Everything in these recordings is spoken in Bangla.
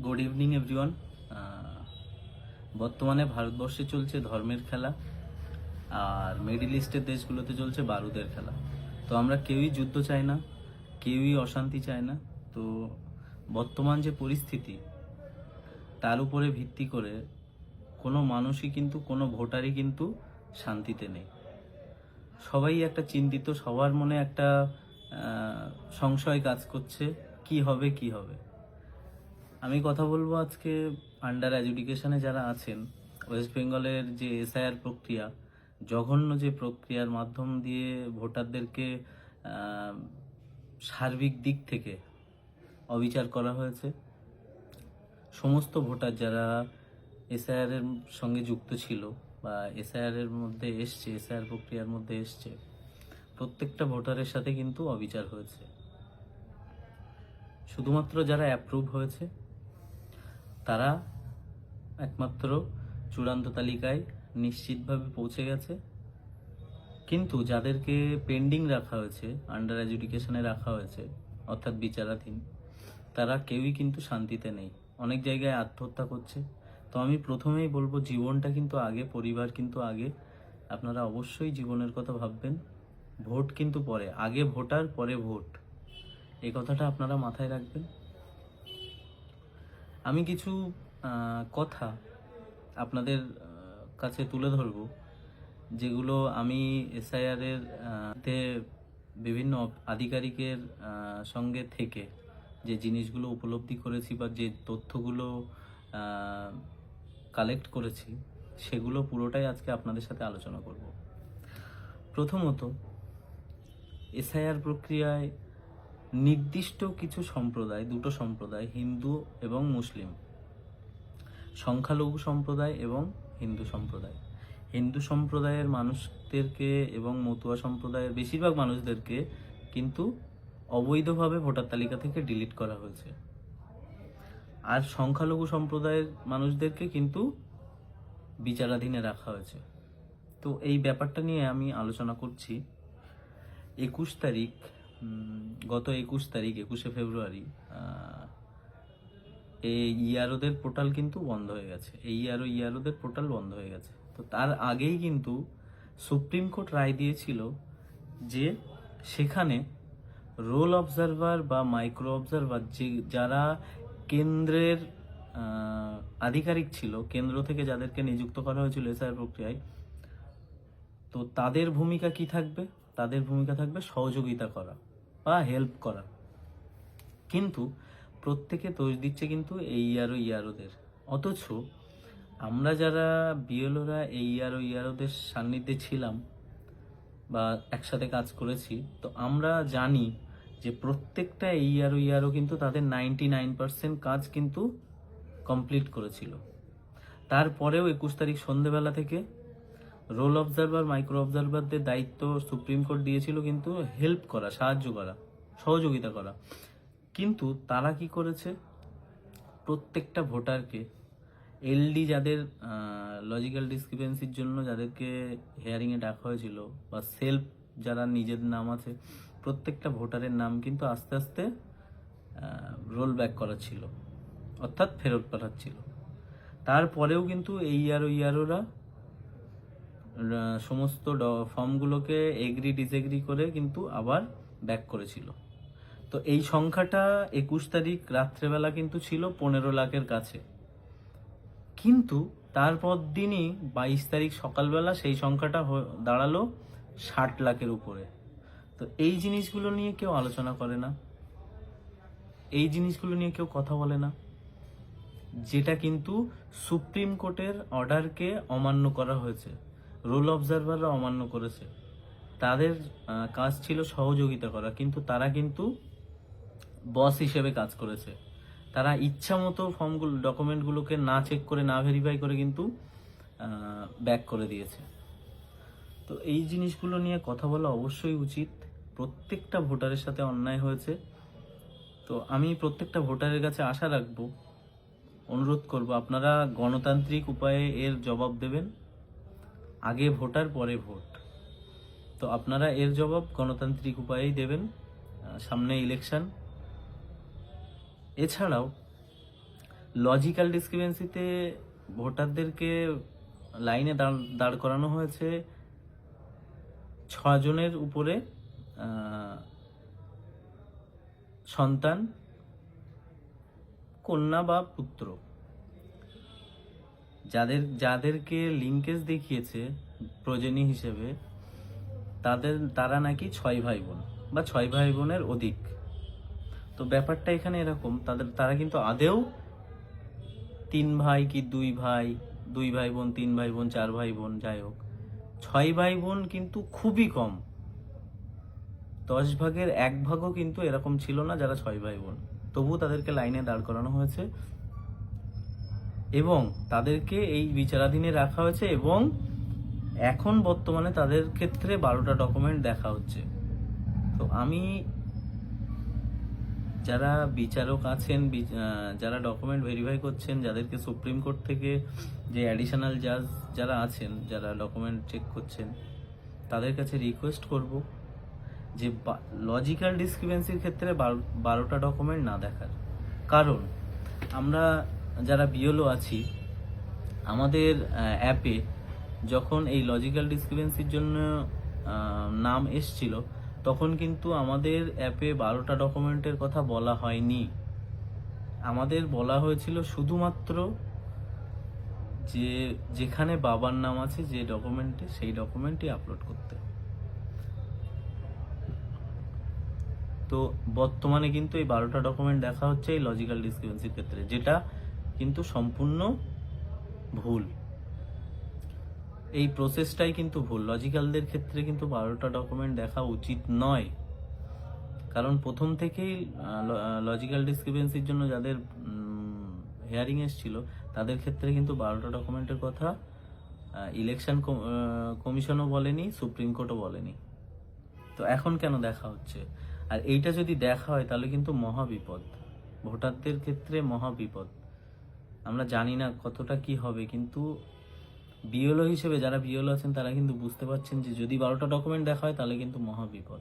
Good evening everyone. বর্তমানে ভারতবর্ষে চলছে ধর্মের খেলা, আর মিডিল ইস্টের দেশগুলোতে চলছে বারুদের খেলা। তো আমরা কেউই যুদ্ধ চাই না, কেউই অশান্তি চায় না। তো বর্তমান যে পরিস্থিতি, তার উপরে ভিত্তি করে কোনো মানুষই কিন্তু, কোনো ভোটারই কিন্তু শান্তিতে নেই। সবাই একটা চিন্তিত, সবার মনে একটা সংশয় কাজ করছে, কি হবে কি হবে। আমি কথা বলবো আজকে আন্ডার এডুকেশনে যারা আছেন। ওয়েস্ট বেঙ্গলের যে এসআইআর প্রক্রিয়া, জঘন্য যে প্রক্রিয়ার মাধ্যম দিয়ে ভোটারদেরকে আহ, সার্বিক দিক থেকে অবিচার করা হয়েছে। সমস্ত ভোটার যারা এসআইআর এর সঙ্গে যুক্ত ছিল বা এসআইআর এর মধ্যে এসছে, এসআইআর প্রক্রিয়ার মধ্যে এসছে, প্রত্যেকটা ভোটারের সাথে কিন্তু অবিচার হয়েছে। শুধুমাত্র যারা অ্যাপ্রুভ হয়েছে তারা একমাত্র চূড়ান্ত তালিকায় নিশ্চিতভাবে পৌঁছে গেছে। কিন্তু যাদেরকে পেন্ডিং রাখা হয়েছে, আন্ডার এডুকেশনে রাখা হয়েছে, অর্থাৎ বিচারাধীন, তারা কেউই কিন্তু শান্তিতে নেই। অনেক জায়গায় আত্মহত্যা করছে। তো আমি প্রথমেই বলবো, জীবনটা কিন্তু আগে, পরিবার কিন্তু আগে। আপনারা অবশ্যই জীবনের কথা ভাববেন। ভোট কিন্তু পরে, আগে ভোটার পরে ভোট, এই কথাটা আপনারা মাথায় রাখবেন। আমি কিছু কথা আপনাদের কাছে তুলে ধরব, যেগুলো আমি এসআইআর এর তে বিভিন্ন আধিকারিকের সঙ্গে থেকে যে জিনিসগুলো উপলব্ধি করেছি বা যে তথ্যগুলো কালেক্ট করেছি, সেগুলো পুরোটাই আজকে আপনাদের সাথে আলোচনা করব। প্রথমত, এসআইআর প্রক্রিয়ায় নির্দিষ্ট কিছু সম্প্রদায়, দুটো সম্প্রদায়, হিন্দু এবং মুসলিম, সংখ্যালঘু সম্প্রদায় এবং হিন্দু সম্প্রদায়, হিন্দু সম্প্রদায়ের মানুষদেরকে এবং মতুয়া সম্প্রদায়ের বেশিরভাগ মানুষদেরকে কিন্তু অবৈধভাবে ভোটার তালিকা থেকে ডিলিট করা হয়েছে। আর সংখ্যালঘু সম্প্রদায়ের মানুষদেরকে কিন্তু বিচারাধীনে রাখা হয়েছে। তো এই ব্যাপারটা নিয়ে আমি আলোচনা করছি। 21 তারিখ, গত 21 তারিখ, 21শে ফেব্রুয়ারি, এই ইয়ারোদের পোর্টাল কিন্তু বন্ধ হয়ে গেছে। এই ইয়ারোদের পোর্টাল বন্ধ হয়ে গেছে। তো তার আগেই কিন্তু সুপ্রিম কোর্ট রায় দিয়েছিল যে সেখানে রোল অবজারভার বা মাইক্রো অবজারভার, যারা কেন্দ্রের আধিকারিক ছিল, কেন্দ্র থেকে যাদেরকে নিযুক্ত করা হয়েছিল এসআইআর প্রক্রিয়ায়, তো তাদের ভূমিকা কি থাকবে? তাদের ভূমিকা থাকবে সহযোগিতা করা বা হেল্প করা। কিন্তু প্রত্যেকে দোষ দিচ্ছে কিন্তু এই ইয়ারোদের। অথচ আমরা যারা বিএলওরা এই ইয়ারোদের সান্নিধ্যে ছিলাম বা একসাথে কাজ করেছি, তো আমরা জানি যে প্রত্যেকটা এই ইয়ারো কিন্তু তাদের 99% কাজ কিন্তু কমপ্লিট করেছিল। তারপরেও 21 তারিখ সন্ধেবেলা থেকে রোল অবজারভার, মাইক্রো অবজারভারদের দায়িত্ব সুপ্রিম কোর্ট দিয়েছিল কিন্তু হেল্প করা, সাহায্য করা, সহযোগিতা করা। কিন্তু তারা কি করেছে? প্রত্যেকটা ভোটারকে, এলডি যাদের লজিক্যাল ডিসক্রিপেন্সির জন্য যাদেরকে হিয়ারিংয়ে ডাকা হয়েছিল, বা সেলফ যারা নিজের নাম আছে, প্রত্যেকটা ভোটারের নাম কিন্তু আস্তে আস্তে রোল ব্যাক করা ছিল, অর্থাৎ ফেরত পাঠাচ্ছিল। তারপরেও কিন্তু এই ইয়ারোরা সমস্ত ফর্মগুলোকে এগ্রি ডিসএগ্রি করে কিন্তু আবার ব্যাক করেছিল। তো এই সংখ্যাটা 21 তারিখ রাত্রেবেলা কিন্তু ছিল 15 লাখের কাছে। কিন্তু তারপর দিনই 22 তারিখ সকালবেলা সেই সংখ্যাটা দাঁড়ালো 60 লাখের উপরে। তো এই জিনিসগুলো নিয়ে কেউ আলোচনা করে না, এই জিনিসগুলো নিয়ে কেউ কথা বলে না, যেটা কিন্তু সুপ্রিম কোর্টের অর্ডারকে অমান্য করা হয়েছে। রোল অবজারভাররা অমান্য করেছে। তাদের কাজ ছিল সহযোগিতা করা, কিন্তু তারা কিন্তু বস হিসেবে কাজ করেছে। তারা ইচ্ছা মতো ফর্মগুলো, ডকুমেন্টগুলোকে না চেক করে, না ভেরিফাই করে কিন্তু ব্যাক করে দিয়েছে। তো এই জিনিসগুলো নিয়ে কথা বলা অবশ্যই উচিত। প্রত্যেকটা ভোটারের সাথে অন্যায় হয়েছে। তো আমি প্রত্যেকটা ভোটারের কাছে আশা রাখবো, অনুরোধ করব, আপনারা গণতান্ত্রিক উপায়ে এর জবাব দেবেন। আগে ভোটার পরে ভোট। তো আপনারা এর জবাব গণতান্ত্রিক উপায়েই দেবেন। সামনে ইলেকশন। এছাড়াও লজিক্যাল ডিসক্রিপেন্সিতে ভোটারদেরকে লাইনে দাঁড় করানো হয়েছে 6 জনের উপরে সন্তান, কন্যা বা পুত্র, যাদেরকে লিঙ্কেজ দেখিয়েছে প্রজনী হিসেবে তারা নাকি 6 ভাই বোন বা 6 ভাই বোনের অধিক। তো ব্যাপারটা এখানে এরকম, তারা কিন্তু আদেও 3 ভাই কি 2 ভাই, 2 ভাই বোন, 3 ভাই বোন, 4 ভাই বোন, যাই হোক 6 ভাই বোন কিন্তু খুবই কম। 10 ভাগের 1 ভাগও কিন্তু এরকম ছিল না যারা 6 ভাই বোন। তবুও তাদেরকে লাইনে দাঁড় করানো হয়েছে এবং তাদেরকে এই বিচারাধীনে রাখা হয়েছে এবং এখন বর্তমানে তাদের ক্ষেত্রে 12টা ডকুমেন্ট দেখা হচ্ছে। তো আমি যারা বিচারক আছেন, যারা ডকুমেন্ট ভেরিফাই করছেন, যাদেরকে সুপ্রিম কোর্ট থেকে যে অ্যাডিশনাল জাজ যারা আছেন, যারা ডকুমেন্ট চেক করছেন, তাদের কাছে রিকোয়েস্ট করব যে লজিক্যাল ডিসক্রিপেন্সির ক্ষেত্রে 12টা ডকুমেন্ট না দেখার। কারণ আমরা যারা বিএলও আছি, আমাদের অ্যাপে যখন এই লজিক্যাল ডিসক্রিপেন্সির জন্য নাম এসছিল, তখন কিন্তু আমাদের অ্যাপে 12টা ডকুমেন্টের কথা বলা হয়নি। আমাদের বলা হয়েছিল শুধুমাত্র যেখানে বাবার নাম আছে যে ডকুমেন্টে, সেই ডকুমেন্টই আপলোড করতে। তো বর্তমানে কিন্তু এই 12টা ডকুমেন্ট দেখা হচ্ছে এই লজিক্যাল ডিসক্রিপেন্সির ক্ষেত্রে, যেটা কিন্তু সম্পূর্ণ ভুল। এই প্রসেসটাই কিন্তু ভুল। লজিক্যালদের ক্ষেত্রে কিন্তু 12টা ডকুমেন্ট দেখা উচিত নয়। কারণ প্রথম থেকেই লজিক্যাল ডিসক্রিপেন্সির জন্য যাদের হিয়ারিং এসেছিল, তাদের ক্ষেত্রে কিন্তু 12টা ডকুমেন্টের কথা ইলেকশন কমিশনও বলেনি, সুপ্রিম কোর্টও বলেনি। তো এখন কেন দেখা হচ্ছে? আর এইটা যদি দেখা হয় তাহলে কিন্তু মহাবিপদ, ভোটারদের ক্ষেত্রে মহাবিপদ। আমরা জানি না কতটা কি হবে, কিন্তু বিএলও হিসেবে যারা বিএলও আছেন তারা কিন্তু বুঝতে পারছেন যে যদি 12টা ডকুমেন্ট দেখা হয় তাহলে কিন্তু মহাবিপদ।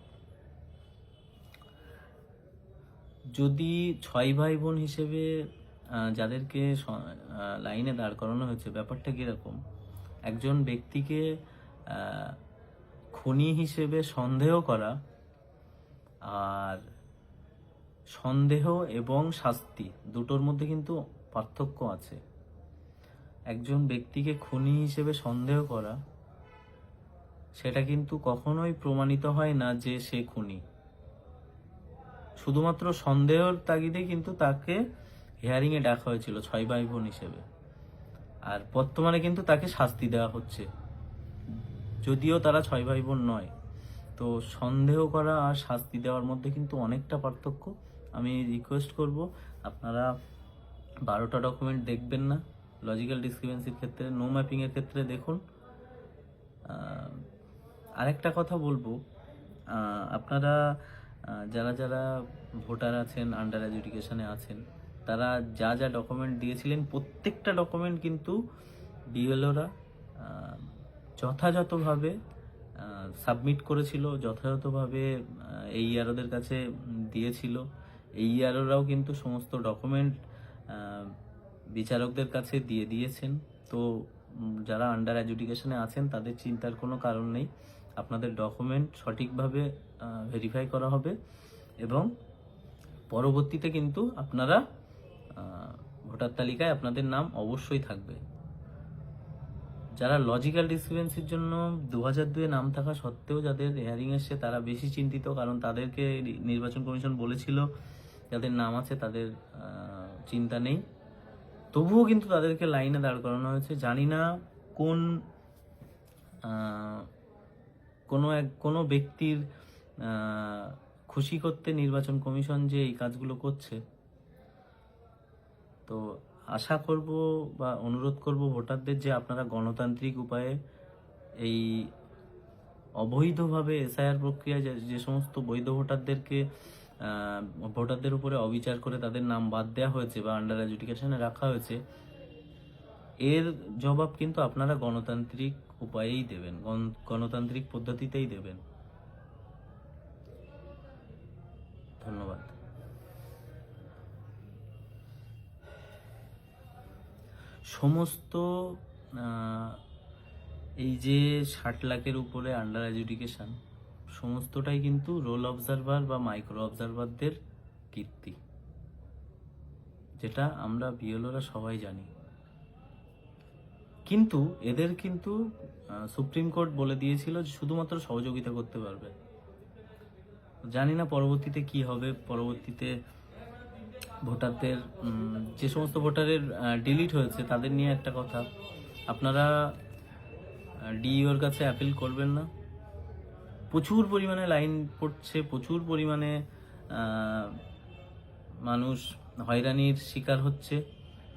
যদি 6 ভাই বোন হিসেবে যাদেরকে লাইনে দাঁড় করানো হয়েছে, ব্যাপারটা কিরকম? একজন ব্যক্তিকে খুনি হিসেবে সন্দেহ করা, আর সন্দেহ এবং শাস্তি দুটোর মধ্যে কিন্তু পার্থক্য আছে। একজন ব্যক্তিকে খুনি হিসেবে সন্দেহ করা, সেটা কিন্তু কখনোই প্রমাণিত হয় না যে সে খুনি। শুধুমাত্র সন্দেহের তাগিদে কিন্তু তাকে হিয়ারিংয়ে ডাকা হয়েছিল 6 ভাই বোন হিসেবে। আর বর্তমানে কিন্তু তাকে শাস্তি দেওয়া হচ্ছে, যদিও তারা 6 ভাই বোন নয়। তো সন্দেহ করা আর শাস্তি দেওয়ার মধ্যে কিন্তু অনেকটা পার্থক্য। আমি রিকোয়েস্ট করব আপনারা 12টা ডকুমেন্ট দেখবেন না। লজিক্যাল ডিসক্রিপেন্সির ক্ষেত্রে, নো ম্যাপিংয়ের ক্ষেত্রে দেখুন। আরেকটা কথা বলবো, আপনারা যারা যারা ভোটার আছেন, আন্ডার এডুকেশনে আছেন, তারা যা যা ডকুমেন্ট দিয়েছিলেন প্রত্যেকটা ডকুমেন্ট কিন্তু বিএলওরা যথাযথভাবে সাবমিট করেছিল, যথাযথভাবে এইআরওদের কাছে দিয়েছিল। এইআরওরাও কিন্তু সমস্ত ডকুমেন্ট বিচারকদের কাছে দিয়ে দিয়েছেন। তো যারা আন্ডার এডুকেশনে আছেন তাদের চিন্তার কোনো কারণ নেই। আপনাদের ডকুমেন্ট সঠিকভাবে ভেরিফাই করা হবে এবং পরবর্তীতে কিন্তু আপনারা ভোটার তালিকায় আপনাদের নাম অবশ্যই থাকবে। যারা লজিক্যাল ডিসক্রিপেন্সির জন্য 2002-এ নাম থাকা সত্ত্বেও যাদের হিয়ারিং এসছে, তারা বেশি চিন্তিত, কারণ তাদেরকে নির্বাচন কমিশন বলেছিল যাদের নাম আছে তাদের চিন্তা নেই। তবুও কিন্তু তাদেরকে লাইনে দাঁড় করানো হয়েছে। জানি না কোনো ব্যক্তির খুশি করতে নির্বাচন কমিশন যে এই কাজগুলো করছে। তো আশা করব বা অনুরোধ করব ভোটারদের যে আপনারা গণতান্ত্রিক উপায়ে এই অবৈধভাবে এসআইআর প্রক্রিয়ায় যে সমস্ত বৈধ ভোটারদের উপরে অবিচার করে তাদের নাম বাদ দেওয়া হয়েছে বা আন্ডার এডুকেশনে রাখা হয়েছে, এর জবাব কিন্তু আপনারা গণতান্ত্রিক উপায়েই দেবেন, গণতান্ত্রিক পদ্ধতিতেই দেবেন। ধন্যবাদ। সমস্ত আহ, এই যে 60 লাখের উপরে আন্ডার এডুকেশন, সমস্তটাই কিন্তু রোল অবজারভার বা মাইক্রো অবজারভারদের কীর্তি, যেটা আমরা বিএলওরা সবাই জানি। কিন্তু এদের কিন্তু সুপ্রিম কোর্ট বলে দিয়েছিল যে শুধুমাত্র সহযোগিতা করতে পারবে। জানি না পরবর্তীতে কি হবে, পরবর্তীতে ভোটারদের যে সমস্ত ভোটারের ডিলিট হয়েছে তাদের নিয়ে একটা কথা, আপনারা ডিইওর কাছে অ্যাপিল করবেন না। প্রচুর পরিমাণে লাইন পড়ছে, প্রচুর পরিমাণে মানুষ হয়রানির শিকার হচ্ছে।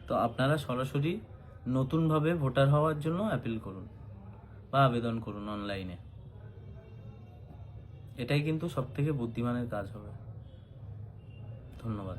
তো আপনারা সরাসরি নতুনভাবে ভোটার হওয়ার জন্য অ্যাপিল করুন বা আবেদন করুন অনলাইনে। এটাই কিন্তু সব থেকে বুদ্ধিমানের কাজ হবে। ধন্যবাদ।